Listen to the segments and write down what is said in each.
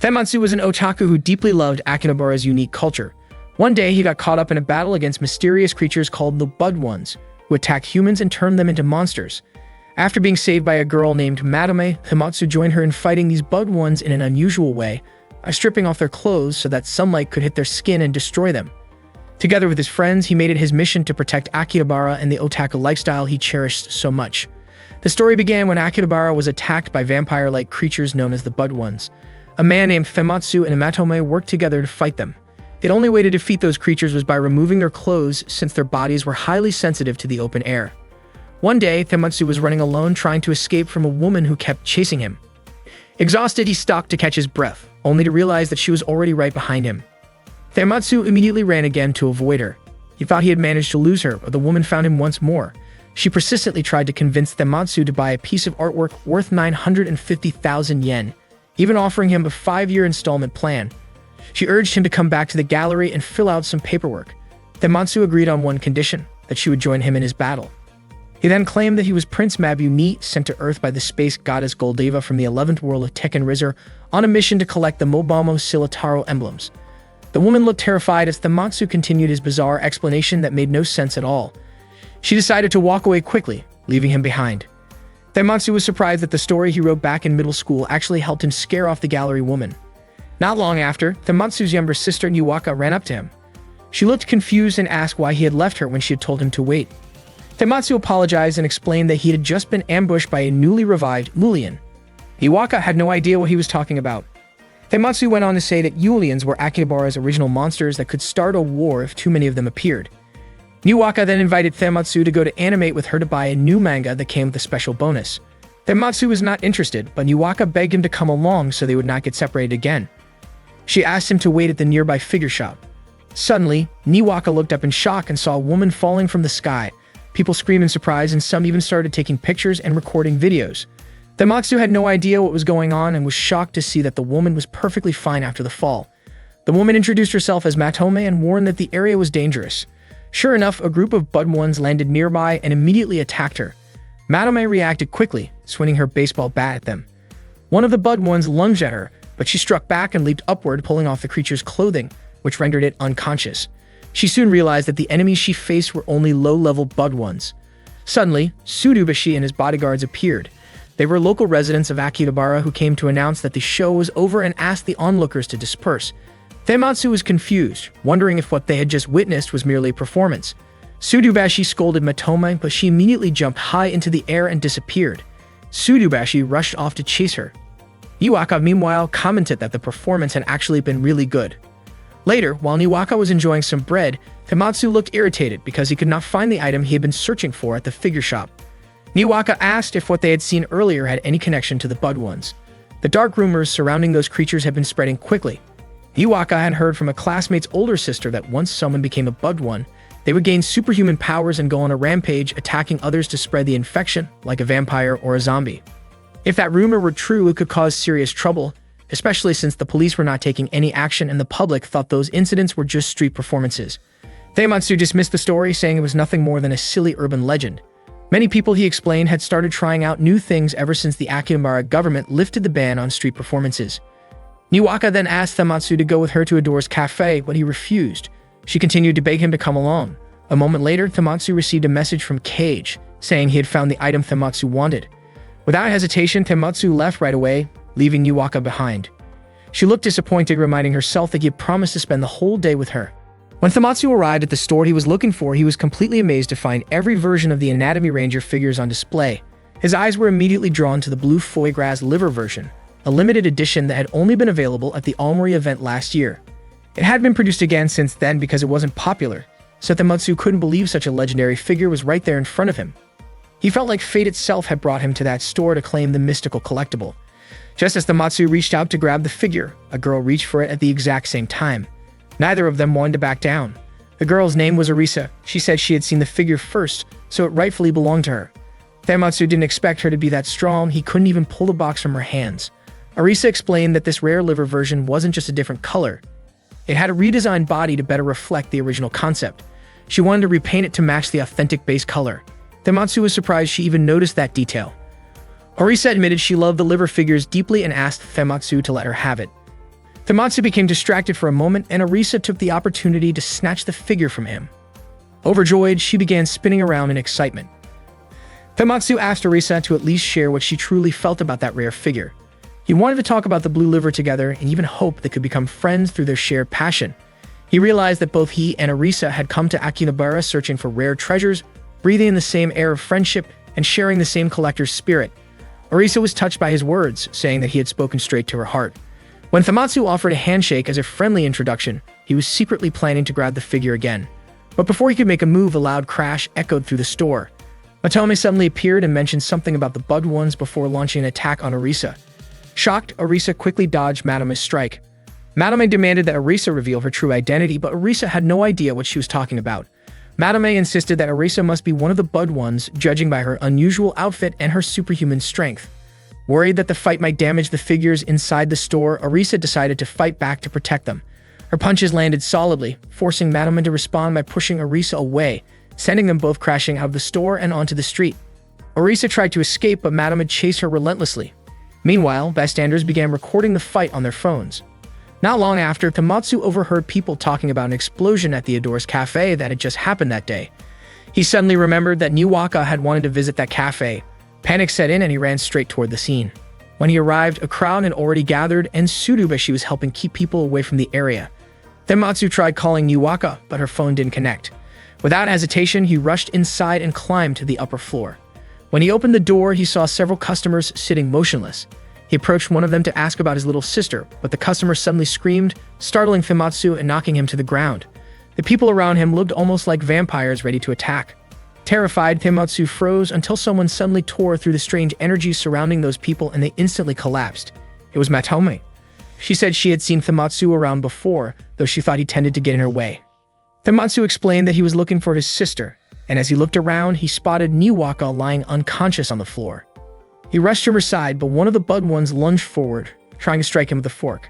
Tenmatsu was an otaku who deeply loved Akihabara's unique culture. One day, he got caught up in a battle against mysterious creatures called the Bud Ones, who attack humans and turn them into monsters. After being saved by a girl named Madame, Tenmatsu joined her in fighting these Bud Ones in an unusual way, by stripping off their clothes so that sunlight could hit their skin and destroy them. Together with his friends, he made it his mission to protect Akihabara and the otaku lifestyle he cherished so much. The story began when Akihabara was attacked by vampire-like creatures known as the Bud Ones. A man named Tenmatsu and Amatome worked together to fight them. The only way to defeat those creatures was by removing their clothes, since their bodies were highly sensitive to the open air. One day, Tenmatsu was running alone trying to escape from a woman who kept chasing him. Exhausted, he stopped to catch his breath, only to realize that she was already right behind him. Tenmatsu immediately ran again to avoid her. He thought he had managed to lose her, but the woman found him once more. She persistently tried to convince Tenmatsu to buy a piece of artwork worth 950,000 yen, even offering him a 5-year installment plan. She urged him to come back to the gallery and fill out some paperwork. Tenmatsu agreed on one condition, that she would join him in his battle. He then claimed that he was Prince Mabu-Ni, sent to Earth by the space goddess Goldeva from the 11th world of Tekken Rizzer, on a mission to collect the Mobamo Silitaro emblems. The woman looked terrified as Tenmatsu continued his bizarre explanation that made no sense at all. She decided to walk away quickly, leaving him behind. Tenmatsu was surprised that the story he wrote back in middle school actually helped him scare off the gallery woman. Not long after, Tenmatsu's younger sister Niwaka ran up to him. She looked confused and asked why he had left her when she had told him to wait. Tenmatsu apologized and explained that he had just been ambushed by a newly revived Yulian. Niwaka had no idea what he was talking about. Tenmatsu went on to say that Yulians were Akihabara's original monsters that could start a war if too many of them appeared. Niwaka then invited Tenmatsu to go to Animate with her to buy a new manga that came with a special bonus. Tenmatsu was not interested, but Niwaka begged him to come along so they would not get separated again. She asked him to wait at the nearby figure shop. Suddenly, Niwaka looked up in shock and saw a woman falling from the sky. People screamed in surprise, and some even started taking pictures and recording videos. Tenmatsu had no idea what was going on and was shocked to see that the woman was perfectly fine after the fall. The woman introduced herself as Matome and warned that the area was dangerous. Sure enough, a group of Bud Ones landed nearby and immediately attacked her. Matome reacted quickly, swinging her baseball bat at them. One of the Bud Ones lunged at her, but she struck back and leaped upward, pulling off the creature's clothing, which rendered it unconscious. She soon realized that the enemies she faced were only low-level Bud Ones. Suddenly, Tsurubashi and his bodyguards appeared. They were local residents of Akihabara who came to announce that the show was over and asked the onlookers to disperse. Tenmatsu was confused, wondering if what they had just witnessed was merely a performance. Tsurubashi scolded Matome, but she immediately jumped high into the air and disappeared. Tsurubashi rushed off to chase her. Niwaka, meanwhile, commented that the performance had actually been really good. Later, while Niwaka was enjoying some bread, Tenmatsu looked irritated because he could not find the item he had been searching for at the figure shop. Niwaka asked if what they had seen earlier had any connection to the Bud Ones. The dark rumors surrounding those creatures had been spreading quickly. Niwaka had heard from a classmate's older sister that once someone became a Bud One, they would gain superhuman powers and go on a rampage, attacking others to spread the infection, like a vampire or a zombie. If that rumor were true, it could cause serious trouble, especially since the police were not taking any action and the public thought those incidents were just street performances. Tenmatsu dismissed the story, saying it was nothing more than a silly urban legend. Many people, he explained, had started trying out new things ever since the Akihabara government lifted the ban on street performances. Niwaka then asked Tenmatsu to go with her to Ador's cafe, but he refused. She continued to beg him to come along. A moment later, Tenmatsu received a message from Cage, saying he had found the item Tenmatsu wanted. Without hesitation, Tenmatsu left right away, leaving Niwaka behind. She looked disappointed, reminding herself that he had promised to spend the whole day with her. When Tenmatsu arrived at the store he was looking for, he was completely amazed to find every version of the Anatomy Ranger figures on display. His eyes were immediately drawn to the blue foie gras liver version, a limited edition that had only been available at the Almori event last year. It had been produced again since then because it wasn't popular, so Tenmatsu couldn't believe such a legendary figure was right there in front of him. He felt like fate itself had brought him to that store to claim the mystical collectible. Just as Tenmatsu reached out to grab the figure, a girl reached for it at the exact same time. Neither of them wanted to back down. The girl's name was Arisa. She said she had seen the figure first, so it rightfully belonged to her. Tenmatsu didn't expect her to be that strong. He couldn't even pull the box from her hands. Arisa explained that this rare liver version wasn't just a different color. It had a redesigned body to better reflect the original concept. She wanted to repaint it to match the authentic base color. Tenmatsu was surprised she even noticed that detail. Arisa admitted she loved the liver figures deeply and asked Tenmatsu to let her have it. Tematsu became distracted for a moment, and Arisa took the opportunity to snatch the figure from him. Overjoyed, she began spinning around in excitement. Tematsu asked Arisa to at least share what she truly felt about that rare figure. He wanted to talk about the blue liver together and even hope they could become friends through their shared passion. He realized that both he and Arisa had come to Akihabara searching for rare treasures, breathing in the same air of friendship and sharing the same collector's spirit. Arisa was touched by his words, saying that he had spoken straight to her heart. When Tematsu offered a handshake as a friendly introduction, he was secretly planning to grab the figure again. But before he could make a move, a loud crash echoed through the store. Matome suddenly appeared and mentioned something about the Bud Ones before launching an attack on Arisa. Shocked, Arisa quickly dodged Matome's strike. Matome demanded that Arisa reveal her true identity, but Arisa had no idea what she was talking about. Matome insisted that Arisa must be one of the Bud Ones, judging by her unusual outfit and her superhuman strength. Worried that the fight might damage the figures inside the store, Arisa decided to fight back to protect them. Her punches landed solidly, forcing Matome to respond by pushing Arisa away, sending them both crashing out of the store and onto the street. Arisa tried to escape, but Matome chased her relentlessly. Meanwhile, bystanders began recording the fight on their phones. Not long after, Tematsu overheard people talking about an explosion at the Adores Cafe that had just happened that day. He suddenly remembered that Niwaka had wanted to visit that cafe. Panic set in and he ran straight toward the scene. When he arrived, a crowd had already gathered, and Tsuruba she was helping keep people away from the area. Tematsu tried calling Niwaka, but her phone didn't connect. Without hesitation, he rushed inside and climbed to the upper floor. When he opened the door, he saw several customers sitting motionless. He approached one of them to ask about his little sister, but the customer suddenly screamed, startling Tematsu and knocking him to the ground. The people around him looked almost like vampires ready to attack. Terrified, Tematsu froze until someone suddenly tore through the strange energy surrounding those people and they instantly collapsed. It was Matome. She said she had seen Tematsu around before, though she thought he tended to get in her way. Tematsu explained that he was looking for his sister, and as he looked around, he spotted Niwaka lying unconscious on the floor. He rushed to her side, but one of the Bud Ones lunged forward, trying to strike him with a fork.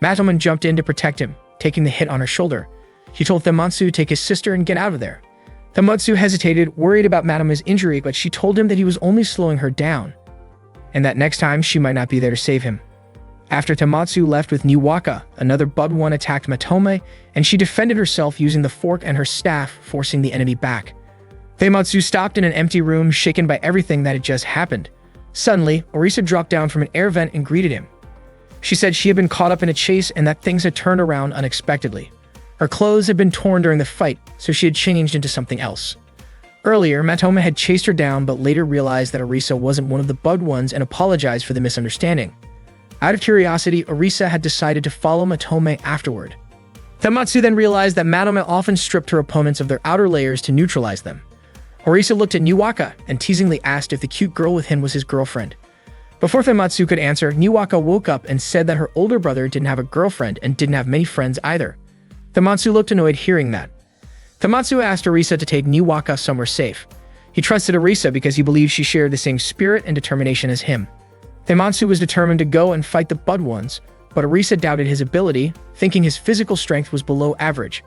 Matome jumped in to protect him, taking the hit on her shoulder. She told Tematsu to take his sister and get out of there. Tematsu hesitated, worried about Matome's injury, but she told him that he was only slowing her down, and that next time she might not be there to save him. After Tematsu left with Niwaka, another Bud One attacked Matome, and she defended herself using the fork and her staff, forcing the enemy back. Tematsu stopped in an empty room, shaken by everything that had just happened. Suddenly, Arisa dropped down from an air vent and greeted him. She said she had been caught up in a chase and that things had turned around unexpectedly. Her clothes had been torn during the fight, so she had changed into something else. Earlier, Matome had chased her down, but later realized that Arisa wasn't one of the Bud Ones and apologized for the misunderstanding. Out of curiosity, Arisa had decided to follow Matome afterward. Tematsu then realized that Matome often stripped her opponents of their outer layers to neutralize them. Arisa looked at Niwaka and teasingly asked if the cute girl with him was his girlfriend. Before Tematsu could answer, Niwaka woke up and said that her older brother didn't have a girlfriend and didn't have many friends either. Tematsu looked annoyed hearing that. Tematsu asked Arisa to take Niwaka somewhere safe. He trusted Arisa because he believed she shared the same spirit and determination as him. Tematsu was determined to go and fight the Bud Ones, but Arisa doubted his ability, thinking his physical strength was below average.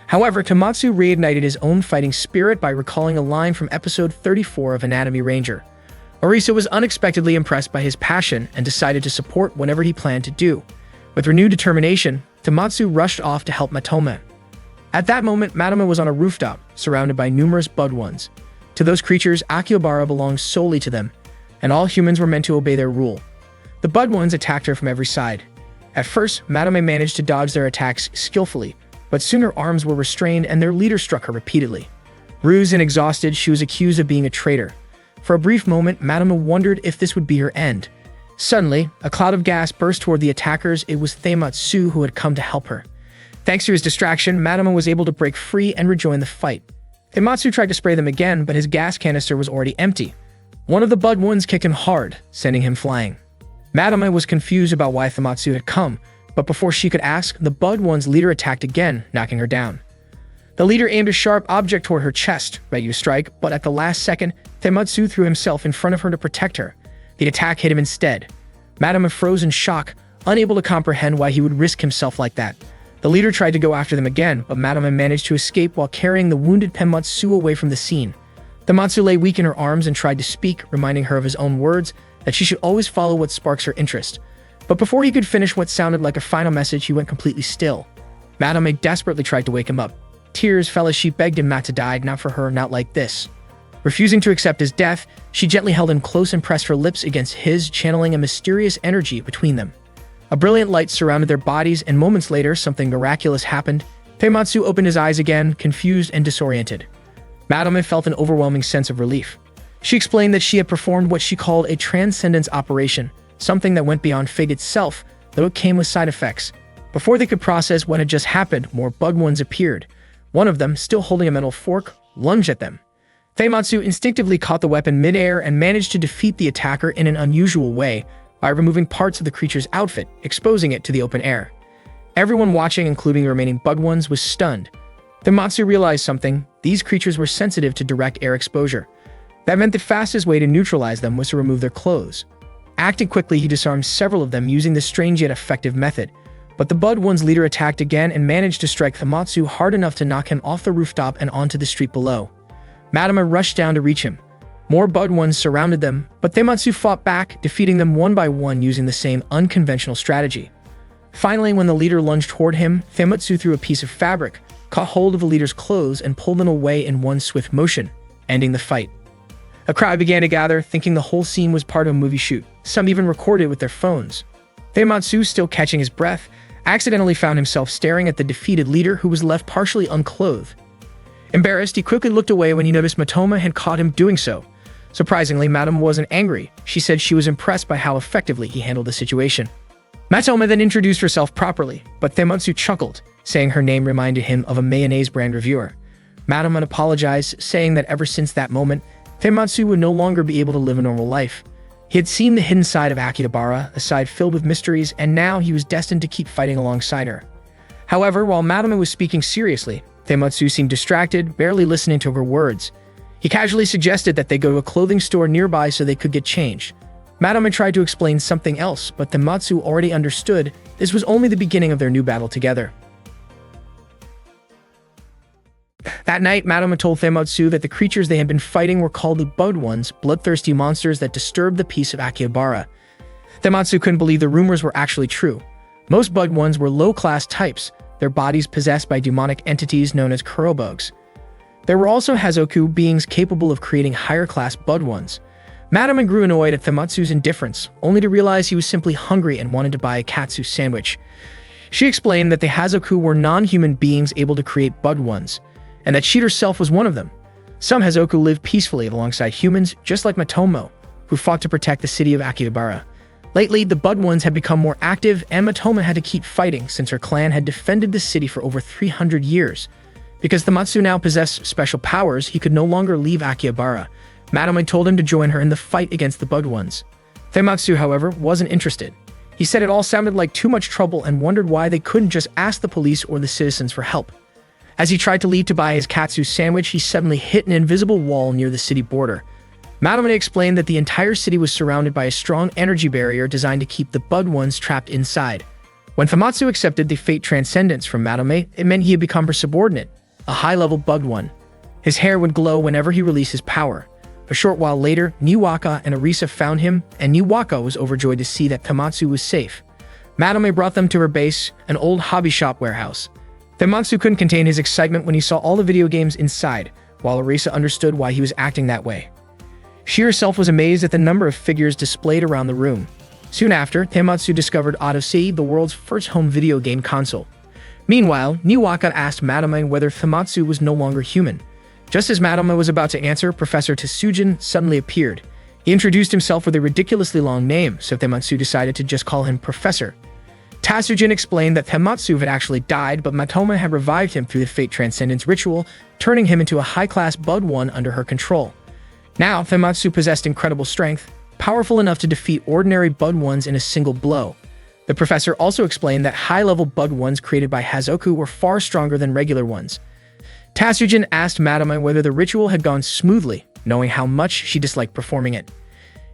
However, Tematsu reignited his own fighting spirit by recalling a line from episode 34 of Anatomy Ranger. Arisa was unexpectedly impressed by his passion and decided to support whatever he planned to do. With renewed determination, Tematsu rushed off to help Matome. At that moment, Matome was on a rooftop, surrounded by numerous Bud Ones. To those creatures, Akihabara belonged solely to them, and all humans were meant to obey their rule. The Bud Ones attacked her from every side. At first, Matome managed to dodge their attacks skillfully, but soon her arms were restrained and their leader struck her repeatedly. Bruised and exhausted, she was accused of being a traitor. For a brief moment, Matome wondered if this would be her end. Suddenly, a cloud of gas burst toward the attackers. It was Tematsu who had come to help her. Thanks to his distraction, Matome was able to break free and rejoin the fight. Tematsu tried to spray them again, but his gas canister was already empty. One of the Bud Ones kicked him hard, sending him flying. Matome was confused about why Tematsu had come, but before she could ask, the Bud One's leader attacked again, knocking her down. The leader aimed a sharp object toward her chest, ready to strike, but at the last second, Tematsu threw himself in front of her to protect her. The attack hit him instead. Matome froze in shock, unable to comprehend why he would risk himself like that. The leader tried to go after them again, but Matome managed to escape while carrying the wounded Tematsu away from the scene. Tematsu lay weak in her arms and tried to speak, reminding her of his own words, that she should always follow what sparks her interest. But before he could finish what sounded like a final message, he went completely still. Madame desperately tried to wake him up. Tears fell as she begged him not to die, not for her, not like this. Refusing to accept his death, she gently held him close and pressed her lips against his, channeling a mysterious energy between them. A brilliant light surrounded their bodies, and moments later, something miraculous happened. Feimatsu opened his eyes again, confused and disoriented. Madame felt an overwhelming sense of relief. She explained that she had performed what she called a transcendence operation, something that went beyond fate itself, though it came with side effects. Before they could process what had just happened, more Bug Ones appeared. One of them, still holding a metal fork, lunged at them. Feimatsu instinctively caught the weapon mid-air and managed to defeat the attacker in an unusual way by removing parts of the creature's outfit, exposing it to the open air. Everyone watching, including the remaining Bug Ones, was stunned. Feimatsu realized something: these creatures were sensitive to direct air exposure. That meant the fastest way to neutralize them was to remove their clothes. Acting quickly, he disarmed several of them using this strange yet effective method. But the Bug One's leader attacked again and managed to strike Feimatsu hard enough to knock him off the rooftop and onto the street below. Madame rushed down to reach him. More Bug Ones surrounded them, but Feimatsu fought back, defeating them one by one using the same unconventional strategy. Finally, when the leader lunged toward him, Feimatsu threw a piece of fabric, caught hold of the leader's clothes, and pulled them away in one swift motion, ending the fight. A crowd began to gather, thinking the whole scene was part of a movie shoot. Some even recorded it with their phones. Feimatsu, still catching his breath, accidentally found himself staring at the defeated leader, who was left partially unclothed. Embarrassed, he quickly looked away when he noticed Matoma had caught him doing so. Surprisingly, Madame wasn't angry. She said she was impressed by how effectively he handled the situation. Matoma then introduced herself properly, but Feimatsu chuckled, saying her name reminded him of a mayonnaise brand reviewer. Madame apologized, saying that ever since that moment, Feimatsu would no longer be able to live a normal life. He had seen the hidden side of Akihabara, a side filled with mysteries, and now he was destined to keep fighting alongside her. However, while Madame was speaking seriously, Feimatsu seemed distracted, barely listening to her words. He casually suggested that they go to a clothing store nearby so they could get changed. Madame tried to explain something else, but Feimatsu already understood this was only the beginning of their new battle together. That night, Madame told Feimatsu that the creatures they had been fighting were called the Bug Ones, bloodthirsty monsters that disturbed the peace of Akihabara. Feimatsu couldn't believe the rumors were actually true. Most Bug Ones were low-class types, their bodies possessed by demonic entities known as Kurobugs. There were also Hazoku, beings capable of creating higher-class Bug Ones. Madame grew annoyed at Feimatsu's indifference, only to realize he was simply hungry and wanted to buy a katsu sandwich. She explained that the Hazoku were non-human beings able to create Bug Ones, and that she herself was one of them. Some Hazoku lived peacefully alongside humans, just like Matoma, who fought to protect the city of Akihabara. Lately, the Bug Ones had become more active, and Matoma had to keep fighting since her clan had defended the city for over 300 years. Because Feimatsu now possessed special powers, he could no longer leave Akihabara. Madame told him to join her in the fight against the Bug Ones. Feimatsu, however, wasn't interested. He said it all sounded like too much trouble and wondered why they couldn't just ask the police or the citizens for help. As he tried to leave to buy his katsu sandwich, he suddenly hit an invisible wall near the city border. Madame explained that the entire city was surrounded by a strong energy barrier designed to keep the Bug Ones trapped inside. When Feimatsu accepted the fate transcendence from Madame, it meant he had become her subordinate, a high-level Bug One. His hair would glow whenever he released his power. A short while later, Niwaka and Arisa found him, and Niwaka was overjoyed to see that Feimatsu was safe. Madame brought them to her base, an old hobby shop warehouse. Feimatsu couldn't contain his excitement when he saw all the video games inside, while Arisa understood why he was acting that way. She herself was amazed at the number of figures displayed around the room. Soon after, Feimatsu discovered Odyssey, the world's first home video game console. Meanwhile, Niwaka asked Madame whether Feimatsu was no longer human. Just as Madame was about to answer, Professor Tsujin suddenly appeared. He introduced himself with a ridiculously long name, so Feimatsu decided to just call him Professor. Tsujin explained that Feimatsu had actually died, but Matoma had revived him through the Fate Transcendence ritual, turning him into a high-class Bug One under her control. Now, Feimatsu possessed incredible strength, powerful enough to defeat ordinary Bug Ones in a single blow. The professor also explained that high-level Bug Ones created by Hazoku were far stronger than regular ones. Tsujin asked Madame whether the ritual had gone smoothly, knowing how much she disliked performing it.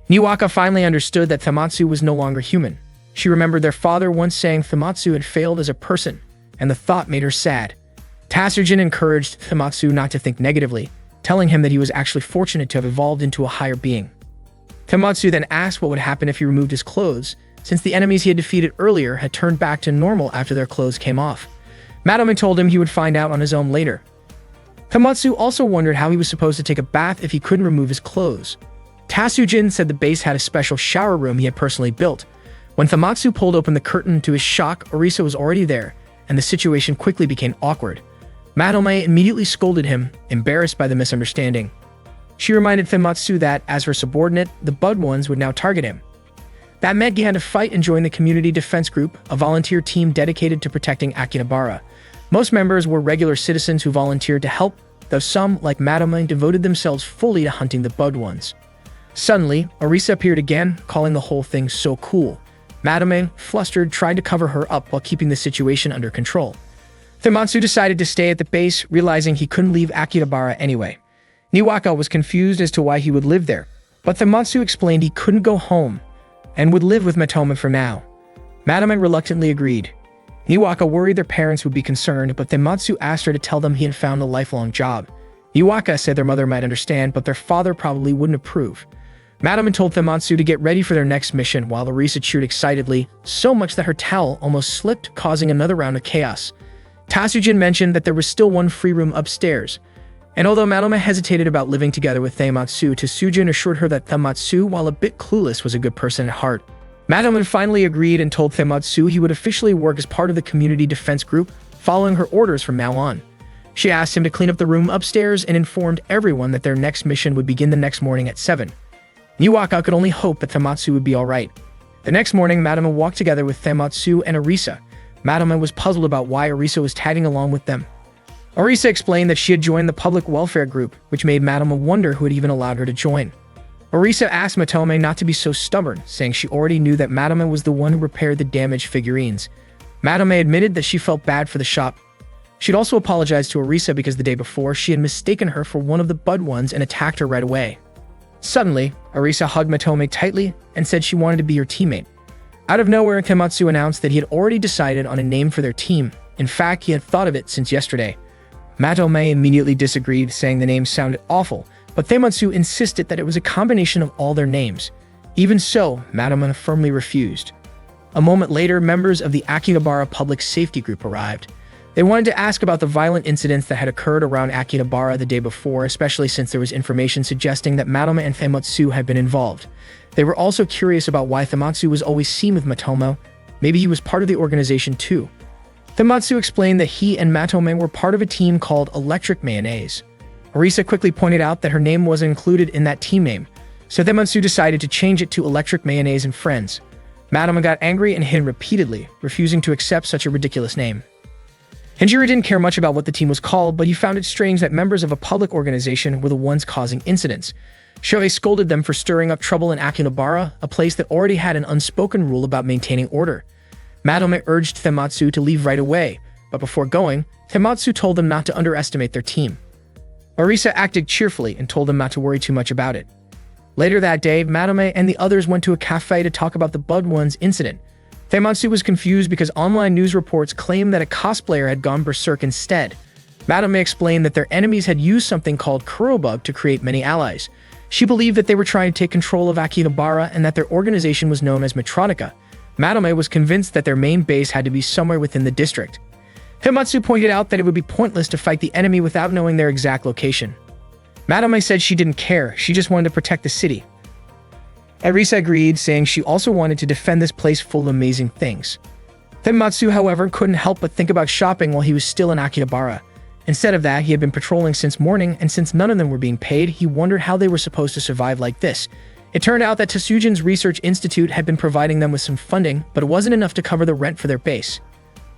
Niwaka finally understood that Feimatsu was no longer human. She remembered their father once saying Feimatsu had failed as a person, and the thought made her sad. Tsujin encouraged Feimatsu not to think negatively, telling him that he was actually fortunate to have evolved into a higher being. Feimatsu then asked what would happen if he removed his clothes, since the enemies he had defeated earlier had turned back to normal after their clothes came off. Madome told him he would find out on his own later. Tamatsu also wondered how he was supposed to take a bath if he couldn't remove his clothes. Tasujin said the base had a special shower room he had personally built. When Tamatsu pulled open the curtain, to his shock, Orisa was already there, and the situation quickly became awkward. Madome immediately scolded him, embarrassed by the misunderstanding. She reminded Tamatsu that, as her subordinate, the Bud Ones would now target him. That meant he had to fight and join the Community Defense Group, a volunteer team dedicated to protecting Akihabara. Most members were regular citizens who volunteered to help, though some, like Madome, devoted themselves fully to hunting the Bud Ones. Suddenly, Orisa appeared again, calling the whole thing so cool. Madome, flustered, tried to cover her up while keeping the situation under control. Tamatsu decided to stay at the base, realizing he couldn't leave Akihabara anyway. Niwaka was confused as to why he would live there, but Tamatsu explained he couldn't go home and would live with Matome for now. Madome reluctantly agreed. Niwaka worried their parents would be concerned, but Tamatsu asked her to tell them he had found a lifelong job. Niwaka said their mother might understand, but their father probably wouldn't approve. Madome told Tamatsu to get ready for their next mission, while Orisa cheered excitedly, so much that her towel almost slipped, causing another round of chaos. Tasujin mentioned that there was still one free room upstairs, and although Madome hesitated about living together with Tamatsu, Tasujin assured her that Tamatsu, while a bit clueless, was a good person at heart. Madome finally agreed and told Tamatsu he would officially work as part of the Community Defense Group, following her orders from now on. She asked him to clean up the room upstairs and informed everyone that their next mission would begin the next morning at 7. Niwaka could only hope that Tamatsu would be alright. The next morning, Madome walked together with Tamatsu and Orisa. Madome was puzzled about why Orisa was tagging along with them. Orisa explained that she had joined the public welfare group, which made Madome wonder who had even allowed her to join. Orisa asked Matome not to be so stubborn, saying she already knew that Madome was the one who repaired the damaged figurines. Madome admitted that she felt bad for the shop. She'd also apologized to Orisa because the day before she had mistaken her for one of the Bud Ones and attacked her right away. Suddenly, Orisa hugged Matome tightly and said she wanted to be her teammate. Out of nowhere, Tamatsu announced that he had already decided on a name for their team. In fact, he had thought of it since yesterday. Matome immediately disagreed, saying the name sounded awful, but Tamatsu insisted that it was a combination of all their names. Even so, Madome firmly refused. A moment later, members of the Akihabara Public Safety Group arrived. They wanted to ask about the violent incidents that had occurred around Akihabara the day before, especially since there was information suggesting that Madome and Tamatsu had been involved. They were also curious about why Tamatsu was always seen with Matome. Maybe he was part of the organization too. Tamatsu explained that he and Matome were part of a team called Electric Mayonnaise. Orisa quickly pointed out that her name wasn't included in that team name, so Tamatsu decided to change it to Electric Mayonnaise and Friends. Madome got angry and hit him repeatedly, refusing to accept such a ridiculous name. Hinjiro didn't care much about what the team was called, but he found it strange that members of a public organization were the ones causing incidents. Shohei scolded them for stirring up trouble in Akihabara, a place that already had an unspoken rule about maintaining order. Madome urged Tamatsu to leave right away, but before going, Tamatsu told them not to underestimate their team. Orisa acted cheerfully and told them not to worry too much about it. Later that day, Madome and the others went to a cafe to talk about the Bud Ones incident. Tamatsu was confused because online news reports claimed that a cosplayer had gone berserk instead. Madome explained that their enemies had used something called Kurobug to create many allies. She believed that they were trying to take control of Akihabara and that their organization was known as Metronica. Madome was convinced that their main base had to be somewhere within the district. Tamatsu pointed out that it would be pointless to fight the enemy without knowing their exact location. Madome said she didn't care, she just wanted to protect the city. Orisa agreed, saying she also wanted to defend this place full of amazing things. Tamatsu, however, couldn't help but think about shopping while he was still in Akihabara. Instead of that, he had been patrolling since morning, and since none of them were being paid, he wondered how they were supposed to survive like this. It turned out that Tasujin's Research Institute had been providing them with some funding, but it wasn't enough to cover the rent for their base.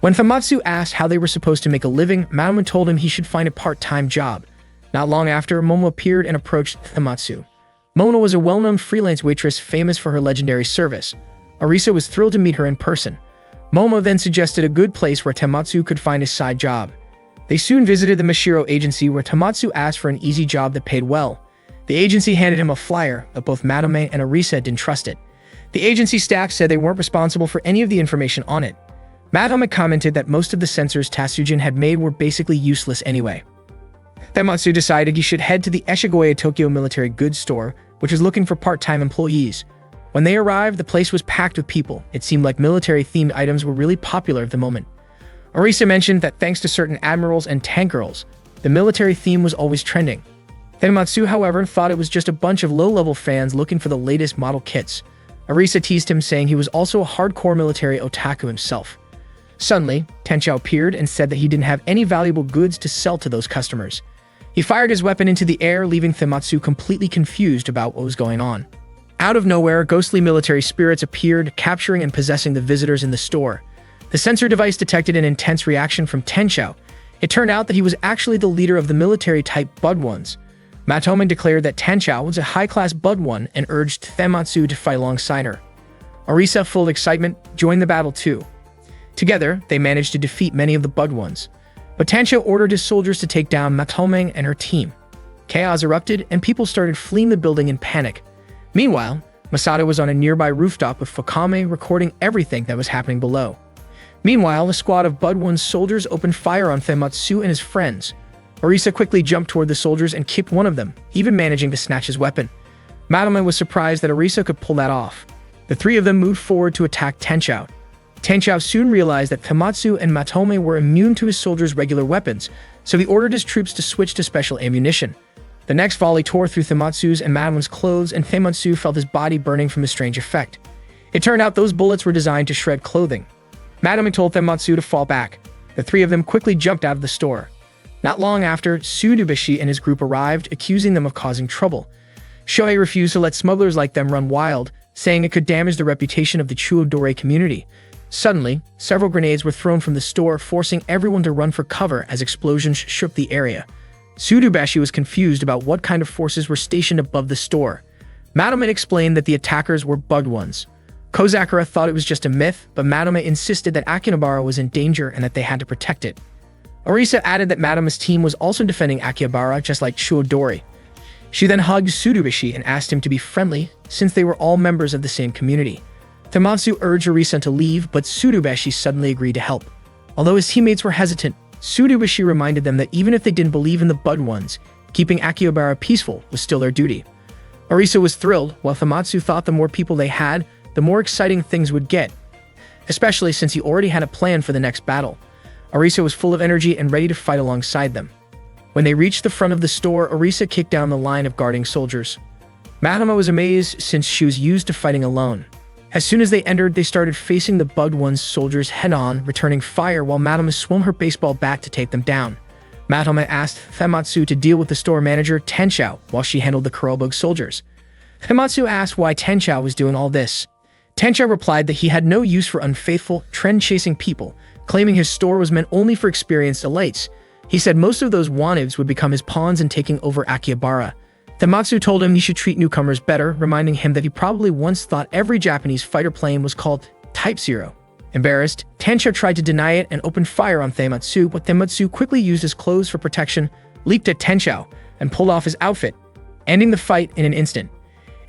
When Tamatsu asked how they were supposed to make a living, Madome told him he should find a part-time job. Not long after, Momo appeared and approached Tamatsu. Momo was a well-known freelance waitress famous for her legendary service. Orisa was thrilled to meet her in person. Momo then suggested a good place where Tamatsu could find a side job. They soon visited the Mashiro agency, where Tamatsu asked for an easy job that paid well. The agency handed him a flyer, but both Madome and Orisa didn't trust it. The agency staff said they weren't responsible for any of the information on it. Madome commented that most of the sensors Tasujin had made were basically useless anyway. Tamatsu decided he should head to the Eshigoya Tokyo Military Goods Store, which was looking for part-time employees. When they arrived, the place was packed with people. It seemed like military-themed items were really popular at the moment. Orisa mentioned that thanks to certain admirals and tank girls, the military theme was always trending. Tenmatsu, however, thought it was just a bunch of low-level fans looking for the latest model kits. Orisa teased him, saying he was also a hardcore military otaku himself. Suddenly, Tenchao appeared and said that he didn't have any valuable goods to sell to those customers. He fired his weapon into the air, leaving Tenmatsu completely confused about what was going on. Out of nowhere, ghostly military spirits appeared, capturing and possessing the visitors in the store. The sensor device detected an intense reaction from Tenchao. It turned out that he was actually the leader of the military-type Bud Ones. Matome declared that Tenchao was a high-class Bud One and urged Tenmatsu to fight alongside her. Orisa, full of excitement, joined the battle too. Together, they managed to defeat many of the Bud Ones. But Tenchao ordered his soldiers to take down Matome and her team. Chaos erupted, and people started fleeing the building in panic. Meanwhile, Masato was on a nearby rooftop with Fukame recording everything that was happening below. Meanwhile, a squad of Bud One's soldiers opened fire on Tenmatsu and his friends. Orisa quickly jumped toward the soldiers and kicked one of them, even managing to snatch his weapon. Matome was surprised that Orisa could pull that off. The three of them moved forward to attack Tenchao. Tenchao soon realized that Tenmatsu and Matome were immune to his soldiers' regular weapons, so he ordered his troops to switch to special ammunition. The next volley tore through Tenmatsu's and Matome's clothes, and Tenmatsu felt his body burning from a strange effect. It turned out those bullets were designed to shred clothing. Matome told Tenmatsu to fall back. The three of them quickly jumped out of the store. Not long after, Tsurubashi and his group arrived, accusing them of causing trouble. Shohei refused to let smugglers like them run wild, saying it could damage the reputation of the Chuodore community. Suddenly, several grenades were thrown from the store, forcing everyone to run for cover as explosions shook the area. Tsurubashi was confused about what kind of forces were stationed above the store. Matome explained that the attackers were Bud Ones. Kozakura thought it was just a myth, but Matome insisted that Akihabara was in danger and that they had to protect it. Orisa added that Matome's team was also defending Akihabara, just like Chuodori. She then hugged Tsurubashi and asked him to be friendly, since they were all members of the same community. Tenmatsu urged Orisa to leave, but Tsurubashi suddenly agreed to help. Although his teammates were hesitant, Tsurubashi reminded them that even if they didn't believe in the Bud Ones, keeping Akihabara peaceful was still their duty. Orisa was thrilled, while Tenmatsu thought the more people they had, the more exciting things would get, especially since he already had a plan for the next battle. Orisa was full of energy and ready to fight alongside them. When they reached the front of the store, Orisa kicked down the line of guarding soldiers. Matome was amazed since she was used to fighting alone. As soon as they entered, they started facing the Bud One's soldiers head-on, returning fire while Matome swung her baseball bat to take them down. Matome asked Tenmatsu to deal with the store manager, Tenchao, while she handled the Kurobug soldiers. Tenmatsu asked why Tenchao was doing all this. Tenchao replied that he had no use for unfaithful, trend-chasing people, claiming his store was meant only for experienced elites. He said most of those wannaves would become his pawns in taking over Akihabara. Tenmatsu told him he should treat newcomers better, reminding him that he probably once thought every Japanese fighter plane was called Type 0. Embarrassed, Tenchao tried to deny it and opened fire on Tenmatsu, but Tenmatsu quickly used his clothes for protection, leaped at Tenchao, and pulled off his outfit, ending the fight in an instant.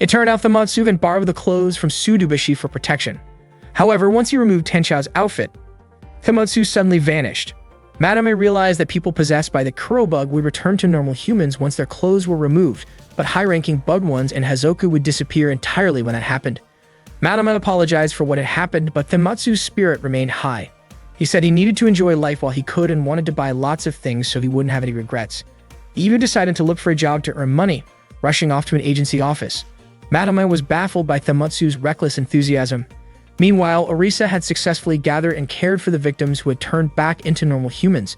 It turned out Tenmatsu then borrowed the clothes from Tsurubashi for protection. However, once he removed Tenchao's outfit, Tenmatsu suddenly vanished. Matome realized that people possessed by the Kurobug would return to normal humans once their clothes were removed, but high-ranking Bud Ones and Hazoku would disappear entirely when that happened. Matome apologized for what had happened, but Tenmatsu's spirit remained high. He said he needed to enjoy life while he could and wanted to buy lots of things so he wouldn't have any regrets. He even decided to look for a job to earn money, rushing off to an agency office. Matome was baffled by Tenmatsu's reckless enthusiasm. Meanwhile, Orisa had successfully gathered and cared for the victims who had turned back into normal humans.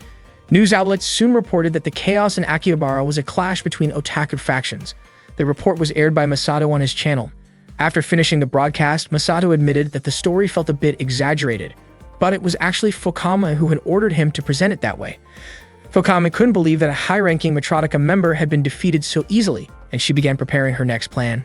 News outlets soon reported that the chaos in Akihabara was a clash between otaku factions. The report was aired by Masato on his channel. After finishing the broadcast, Masato admitted that the story felt a bit exaggerated, but it was actually Fukame who had ordered him to present it that way. Fukame couldn't believe that a high-ranking Matrotica member had been defeated so easily, and she began preparing her next plan.